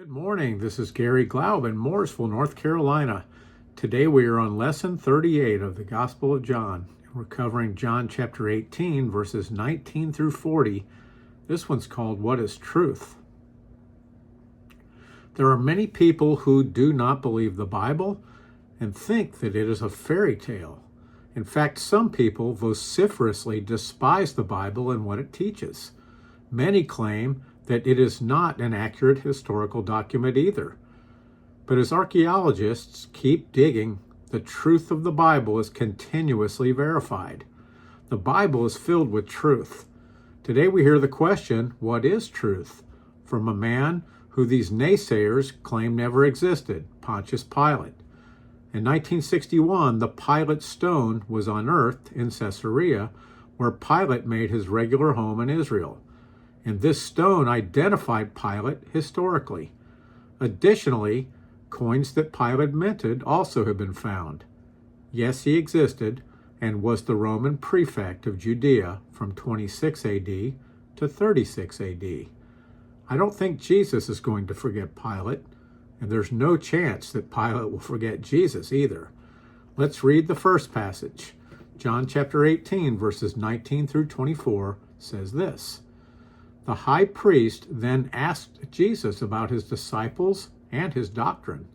Good morning. This is Garry Glaub in Mooresville, North Carolina. Today we are on lesson 38 of the Gospel of John. We're covering John chapter 18, verses 19 through 40. This one's called What is Truth? There are many people who do not believe the Bible and think that it is a fairy tale. In fact, some people vociferously despise the Bible and what it teaches. Many claim that it is not an accurate historical document either. But as archaeologists keep digging, the truth of the Bible is continuously verified. The Bible is filled with truth. Today we hear the question, what is truth? From a man who these naysayers claim never existed, Pontius Pilate. In 1961, the Pilate stone was unearthed in Caesarea, where Pilate made his regular home in Israel. And this stone identified Pilate historically. Additionally, coins that Pilate minted also have been found. Yes, he existed and was the Roman prefect of Judea from 26 AD to 36 AD. I don't think Jesus is going to forget Pilate, and there's no chance that Pilate will forget Jesus either. Let's read the first passage. John chapter 18, verses 19 through 24 says this. The high priest then asked Jesus about his disciples and his doctrine.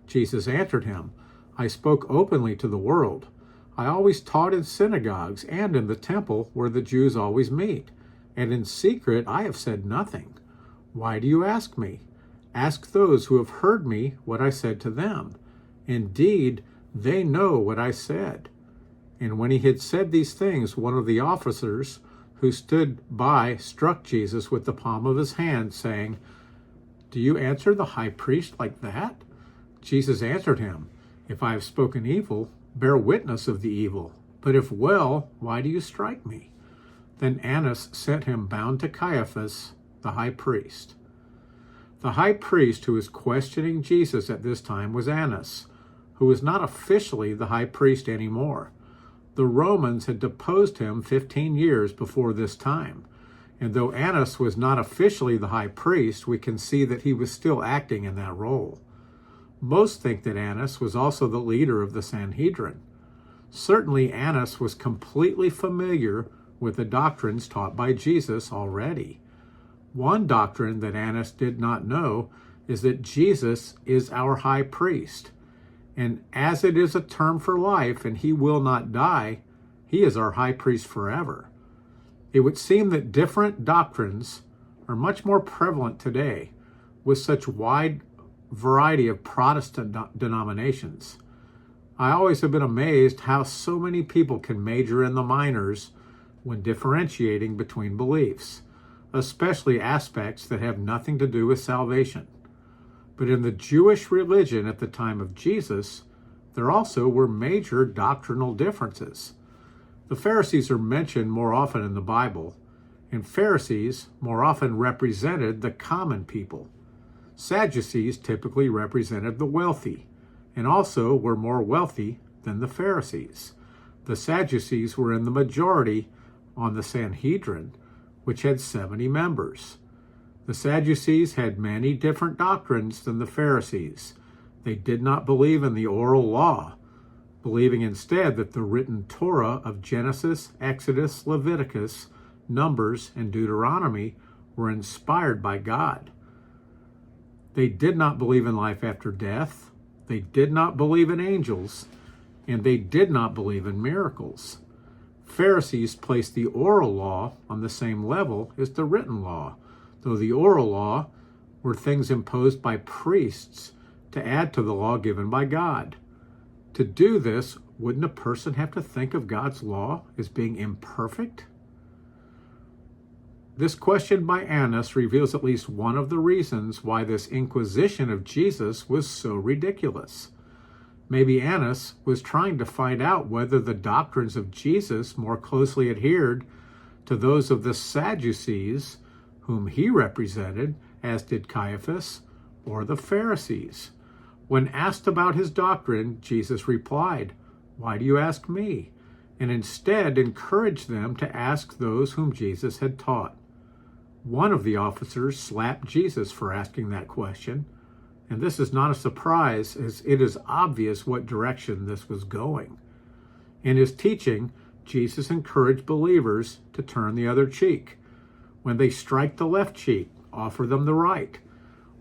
Jesus answered him, I spoke openly to the world. I always taught in synagogues and in the temple where the Jews always meet, and in secret I have said nothing. Why do you ask me? Ask those who have heard me what I said to them. Indeed, they know what I said. And when he had said these things, one of the officers who stood by struck Jesus with the palm of his hand, saying, Do you answer the high priest like that? Jesus answered him, If I have spoken evil, bear witness of the evil. But if well, why do you strike me? Then Annas sent him bound to Caiaphas, the high priest. The high priest who was questioning Jesus at this time was Annas, who was not officially the high priest anymore. The Romans had deposed him 15 years before this time, and though Annas was not officially the high priest, we can see that he was still acting in that role. Most think that Annas was also the leader of the Sanhedrin. Certainly Annas was completely familiar with the doctrines taught by Jesus already. One doctrine that Annas did not know is that Jesus is our high priest. And as it is a term for life and he will not die, he is our high priest forever. It would seem that different doctrines are much more prevalent today with such wide variety of Protestant denominations. I always have been amazed how so many people can major in the minors when differentiating between beliefs, especially aspects that have nothing to do with salvation. But in the Jewish religion at the time of Jesus, there also were major doctrinal differences. The Pharisees are mentioned more often in the Bible, and Pharisees more often represented the common people. Sadducees typically represented the wealthy, and also were more wealthy than the Pharisees. The Sadducees were in the majority on the Sanhedrin, which had 70 members. The Sadducees had many different doctrines than the Pharisees. They did not believe in the oral law, believing instead that the written Torah of Genesis, Exodus, Leviticus, Numbers, and Deuteronomy were inspired by God. They did not believe in life after death. They did not believe in angels, and they did not believe in miracles. Pharisees placed the oral law on the same level as the written law, though the oral law were things imposed by priests to add to the law given by God. To do this, wouldn't a person have to think of God's law as being imperfect? This question by Annas reveals at least one of the reasons why this inquisition of Jesus was so ridiculous. Maybe Annas was trying to find out whether the doctrines of Jesus more closely adhered to those of the Sadducees, whom he represented, as did Caiaphas, or the Pharisees. When asked about his doctrine, Jesus replied, Why do you ask me? And instead encouraged them to ask those whom Jesus had taught. One of the officers slapped Jesus for asking that question, and this is not a surprise, as it is obvious what direction this was going. In his teaching, Jesus encouraged believers to turn the other cheek. When they strike the left cheek, offer them the right.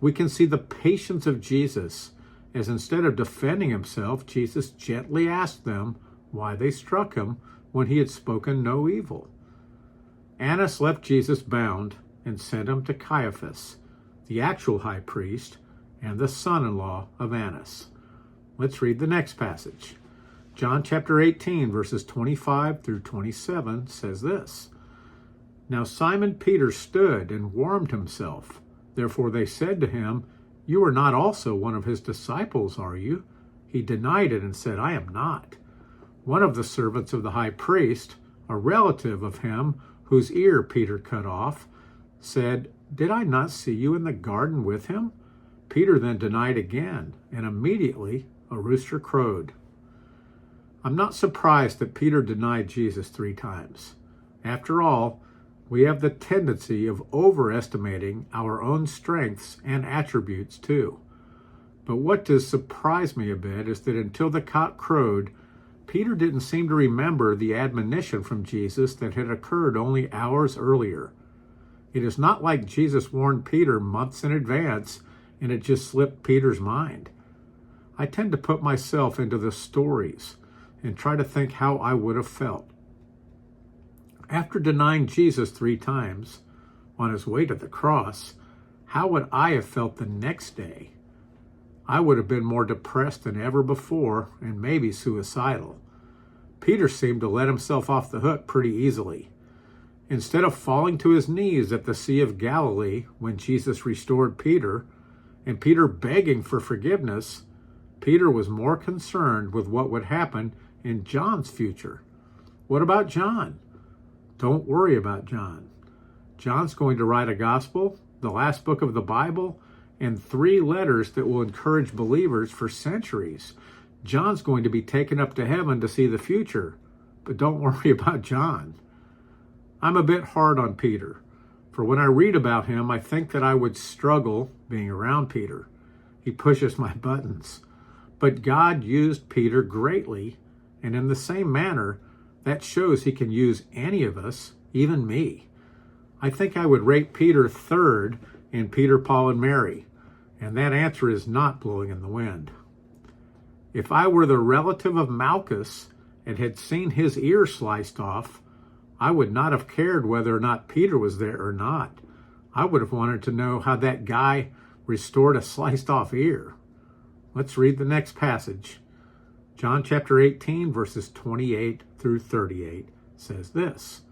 We can see the patience of Jesus, as instead of defending himself, Jesus gently asked them why they struck him when he had spoken no evil. Annas left Jesus bound and sent him to Caiaphas, the actual high priest and the son-in-law of Annas. Let's read the next passage. John chapter 18, verses 25 through 27 says this. Now Simon Peter stood and warmed himself. Therefore they said to him, You are not also one of his disciples, are you? He denied it and said, I am not. One of the servants of the high priest, a relative of him whose ear Peter cut off, said, Did I not see you in the garden with him? Peter then denied again, and immediately a rooster crowed. I'm not surprised that Peter denied Jesus 3 times. After all, we have the tendency of overestimating our own strengths and attributes too. But what does surprise me a bit is that until the cock crowed, Peter didn't seem to remember the admonition from Jesus that had occurred only hours earlier. It is not like Jesus warned Peter months in advance and it just slipped Peter's mind. I tend to put myself into the stories and try to think how I would have felt. After denying Jesus 3 times on his way to the cross, how would I have felt the next day? I would have been more depressed than ever before and maybe suicidal. Peter seemed to let himself off the hook pretty easily. Instead of falling to his knees at the Sea of Galilee when Jesus restored Peter, and Peter begging for forgiveness, Peter was more concerned with what would happen in John's future. What about John? Don't worry about John. John's going to write a gospel, the last book of the Bible, and 3 letters that will encourage believers for centuries. John's going to be taken up to heaven to see the future, but don't worry about John. I'm a bit hard on Peter, for when I read about him, I think that I would struggle being around Peter. He pushes my buttons. But God used Peter greatly, and in the same manner, that shows he can use any of us, even me. I think I would rate Peter 3rd in Peter, Paul, and Mary, and that answer is not blowing in the wind. If I were the relative of Malchus and had seen his ear sliced off, I would not have cared whether or not Peter was there or not. I would have wanted to know how that guy restored a sliced off ear. Let's read the next passage. John chapter 18, verses 28 through 38 says this.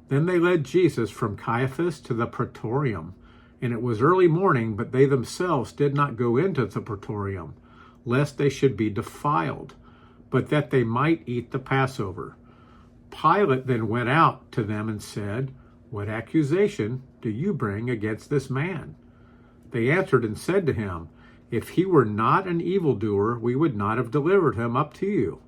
Then they led Jesus from Caiaphas to the praetorium, and it was early morning, but they themselves did not go into the praetorium, lest they should be defiled, but that they might eat the Passover. Pilate then went out to them and said, What accusation do you bring against this man? They answered and said to him, If he were not an evildoer, we would not have delivered him up to you.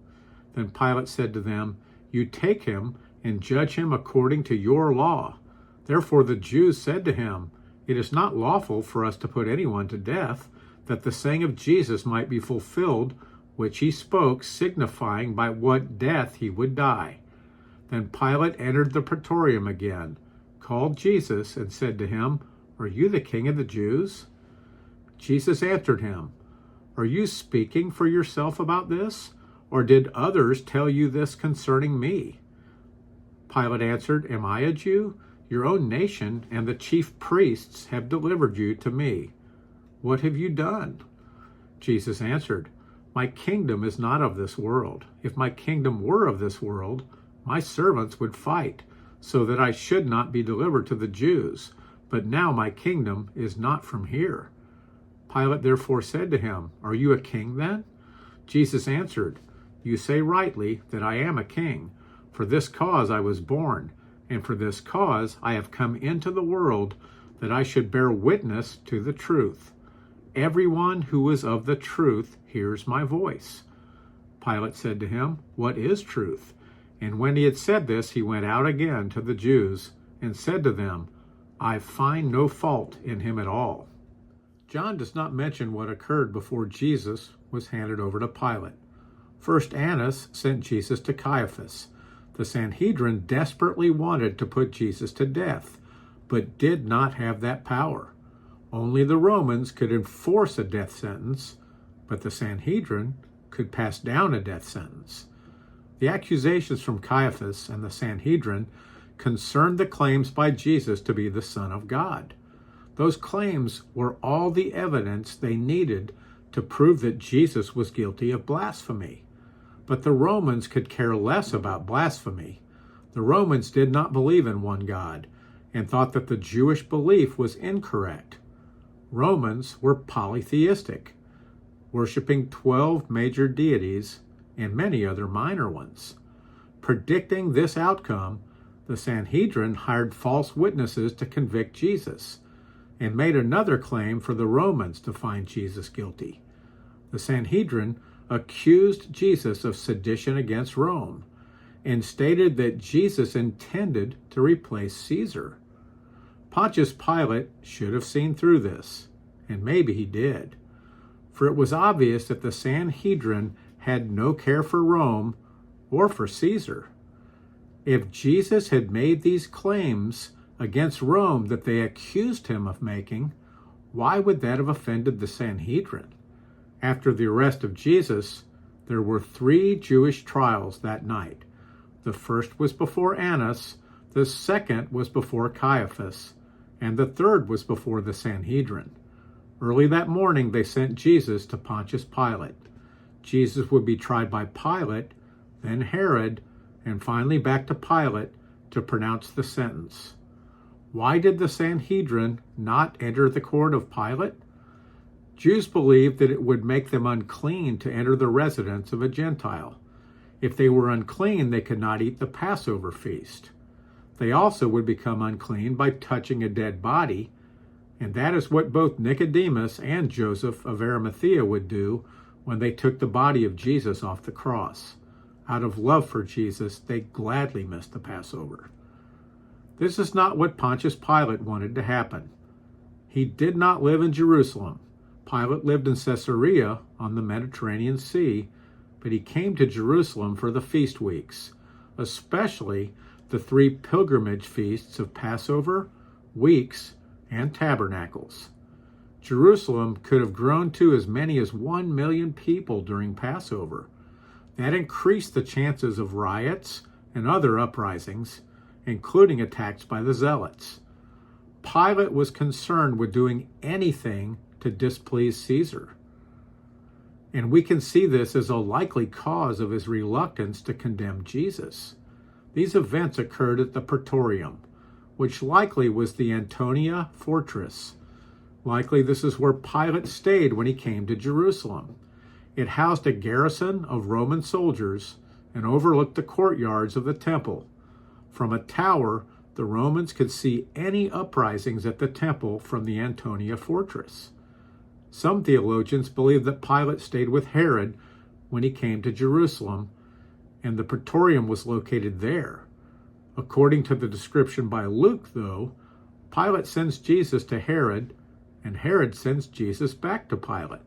Then Pilate said to them, You take him and judge him according to your law. Therefore the Jews said to him, It is not lawful for us to put anyone to death, that the saying of Jesus might be fulfilled, which he spoke, signifying by what death he would die. Then Pilate entered the praetorium again, called Jesus, and said to him, Are you the king of the Jews? Jesus answered him, Are you speaking for yourself about this, or did others tell you this concerning me? Pilate answered, Am I a Jew? Your own nation and the chief priests have delivered you to me. What have you done? Jesus answered, My kingdom is not of this world. If my kingdom were of this world, my servants would fight, so that I should not be delivered to the Jews. But now my kingdom is not from here. Pilate therefore said to him, Are you a king then? Jesus answered, You say rightly that I am a king. For this cause I was born, and for this cause I have come into the world, that I should bear witness to the truth. Everyone who is of the truth hears my voice. Pilate said to him, What is truth? And when he had said this, he went out again to the Jews and said to them, I find no fault in him at all. John does not mention what occurred before Jesus was handed over to Pilate. First, Annas sent Jesus to Caiaphas. The Sanhedrin desperately wanted to put Jesus to death, but did not have that power. Only the Romans could enforce a death sentence, but the Sanhedrin could pass down a death sentence. The accusations from Caiaphas and the Sanhedrin concerned the claims by Jesus to be the Son of God. Those claims were all the evidence they needed to prove that Jesus was guilty of blasphemy. But the Romans could care less about blasphemy. The Romans did not believe in one God and thought that the Jewish belief was incorrect. Romans were polytheistic, worshiping 12 major deities and many other minor ones. Predicting this outcome, the Sanhedrin hired false witnesses to convict Jesus and made another claim for the Romans to find Jesus guilty. The Sanhedrin accused Jesus of sedition against Rome and stated that Jesus intended to replace Caesar. Pontius Pilate should have seen through this, and maybe he did, for it was obvious that the Sanhedrin had no care for Rome or for Caesar. If Jesus had made these claims against Rome that they accused him of making, why would that have offended the Sanhedrin? After the arrest of Jesus, there were 3 Jewish trials that night. The first was before Annas, the second was before Caiaphas, and the third was before the Sanhedrin. Early that morning, they sent Jesus to Pontius Pilate. Jesus would be tried by Pilate, then Herod, and finally back to Pilate to pronounce the sentence. Why did the Sanhedrin not enter the court of Pilate? Jews believed that it would make them unclean to enter the residence of a Gentile. If they were unclean, they could not eat the Passover feast. They also would become unclean by touching a dead body, and that is what both Nicodemus and Joseph of Arimathea would do when they took the body of Jesus off the cross. Out of love for Jesus, they gladly missed the Passover. This is not what Pontius Pilate wanted to happen. He did not live in Jerusalem. Pilate lived in Caesarea on the Mediterranean Sea, but he came to Jerusalem for the feast weeks, especially the 3 pilgrimage feasts of Passover, Weeks, and Tabernacles. Jerusalem could have grown to as many as 1 million people during Passover. That increased the chances of riots and other uprisings, including attacks by the Zealots. Pilate was concerned with doing anything to displease Caesar. And we can see this as a likely cause of his reluctance to condemn Jesus. These events occurred at the Praetorium, which likely was the Antonia fortress. Likely this is where Pilate stayed when he came to Jerusalem. It housed a garrison of Roman soldiers and overlooked the courtyards of the temple. From a tower, the Romans could see any uprisings at the temple from the Antonia fortress. Some theologians believe that Pilate stayed with Herod when he came to Jerusalem, and the Praetorium was located there. According to the description by Luke, though, Pilate sends Jesus to Herod, and Herod sends Jesus back to Pilate.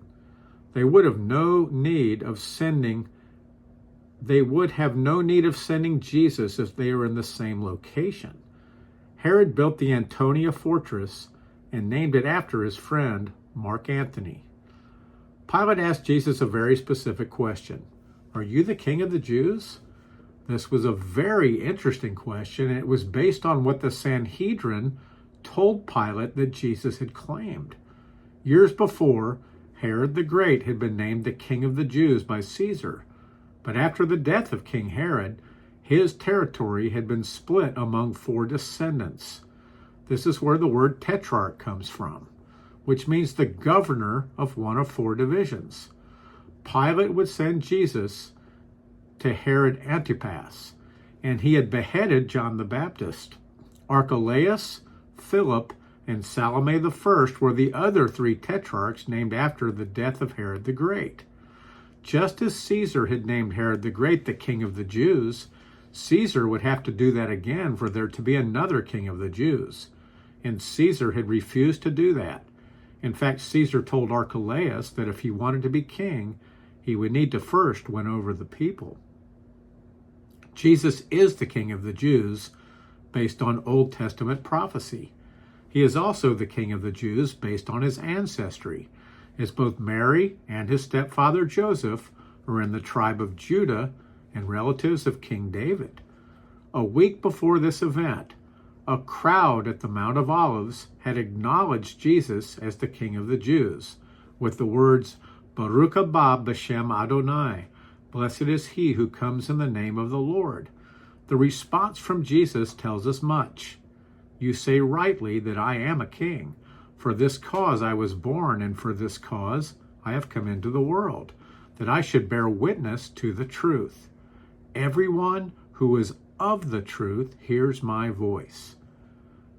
They would have no need of sending Jesus if they were in the same location. Herod built the Antonia fortress and named it after his friend, Mark Antony. Pilate asked Jesus a very specific question. Are you the king of the Jews? This was a very interesting question, and it was based on what the Sanhedrin told Pilate that Jesus had claimed. Years before, Herod the Great had been named the king of the Jews by Caesar, but after the death of King Herod, his territory had been split among 4 descendants. This is where the word tetrarch comes from, which means the governor of one of 4 divisions. Pilate would send Jesus to Herod Antipas, and he had beheaded John the Baptist. Archelaus, Philip, and Salome I were the other 3 tetrarchs named after the death of Herod the Great. Just as Caesar had named Herod the Great the king of the Jews, Caesar would have to do that again for there to be another king of the Jews. and Caesar had refused to do that. In fact, Caesar told Archelaus that if he wanted to be king, he would need to first win over the people. Jesus is the King of the Jews based on Old Testament prophecy. He is also the King of the Jews based on his ancestry, as both Mary and his stepfather Joseph are in the tribe of Judah and relatives of King David. A week before this event, a crowd at the Mount of Olives had acknowledged Jesus as the King of the Jews with the words, Baruch haba b'shem Adonai, blessed is he who comes in the name of the Lord. The response from Jesus tells us much. You say rightly that I am a king. For this cause I was born, and for this cause I have come into the world, that I should bear witness to the truth. Everyone who is of the truth hears my voice.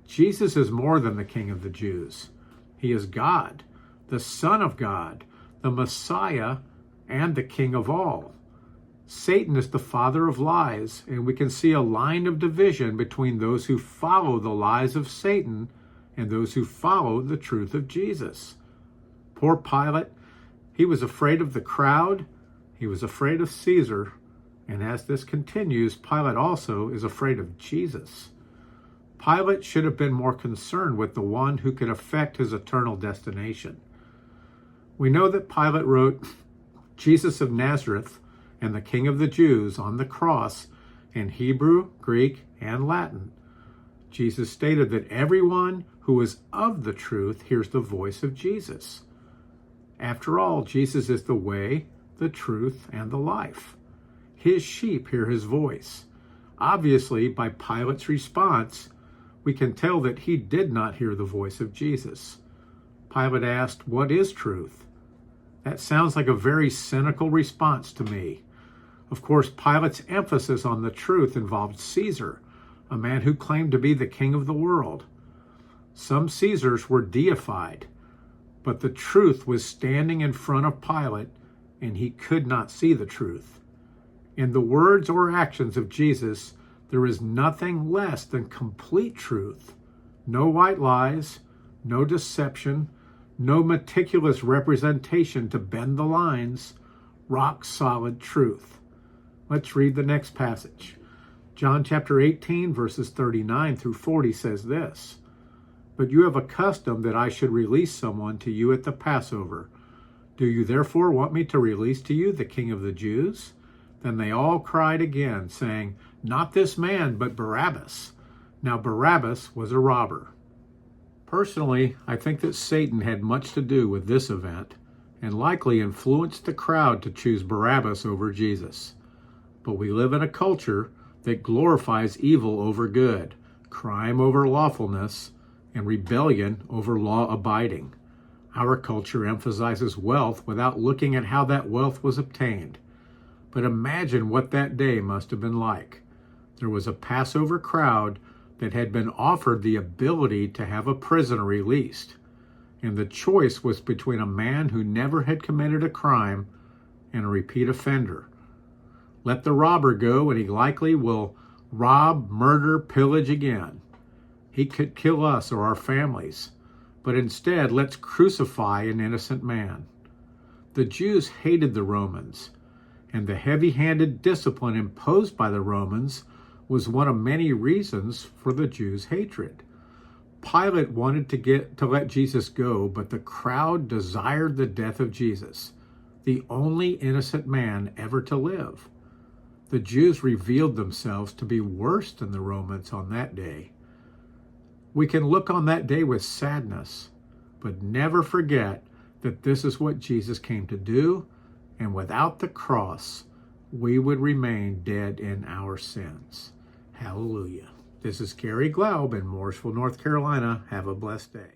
Jesus is more than the King of the Jews. He is God, the Son of God, the Messiah, and the King of all. Satan is the father of lies, and we can see a line of division between those who follow the lies of Satan and those who follow the truth of Jesus. Poor Pilate, he was afraid of the crowd, he was afraid of Caesar, and as this continues, Pilate also is afraid of Jesus. Pilate should have been more concerned with the one who could affect his eternal destination. We know that Pilate wrote Jesus of Nazareth and the King of the Jews on the cross in Hebrew, Greek, and Latin. Jesus stated that everyone who is of the truth hears the voice of Jesus. After all, Jesus is the way, the truth, and the life. His sheep hear his voice. Obviously, by Pilate's response, we can tell that he did not hear the voice of Jesus. Pilate asked, "What is truth?" That sounds like a very cynical response to me. Of course, Pilate's emphasis on the truth involved Caesar, a man who claimed to be the king of the world. Some Caesars were deified, but the truth was standing in front of Pilate, and he could not see the truth. In the words or actions of Jesus, there is nothing less than complete truth. No white lies, no deception, no meticulous representation to bend the lines, rock-solid truth. Let's read the next passage. John chapter 18, verses 39 through 40 says this, "But you have a custom that I should release someone to you at the Passover. Do you therefore want me to release to you the King of the Jews?" Then they all cried again, saying, "Not this man, but Barabbas." Now Barabbas was a robber. Personally, I think that Satan had much to do with this event and likely influenced the crowd to choose Barabbas over Jesus. But we live in a culture that glorifies evil over good, crime over lawfulness, and rebellion over law abiding. Our culture emphasizes wealth without looking at how that wealth was obtained. But imagine what that day must have been like. There was a Passover crowd that had been offered the ability to have a prisoner released, and the choice was between a man who never had committed a crime and a repeat offender. Let the robber go, and he likely will rob, murder, pillage again. He could kill us or our families, but instead, let's crucify an innocent man. The Jews hated the Romans, and the heavy-handed discipline imposed by the Romans was one of many reasons for the Jews' hatred. Pilate wanted to let Jesus go, but the crowd desired the death of Jesus, the only innocent man ever to live. The Jews revealed themselves to be worse than the Romans on that day. We can look on that day with sadness, but never forget that this is what Jesus came to do, and without the cross, we would remain dead in our sins. Hallelujah. This is Garry Glaub in Mooresville, North Carolina. Have a blessed day.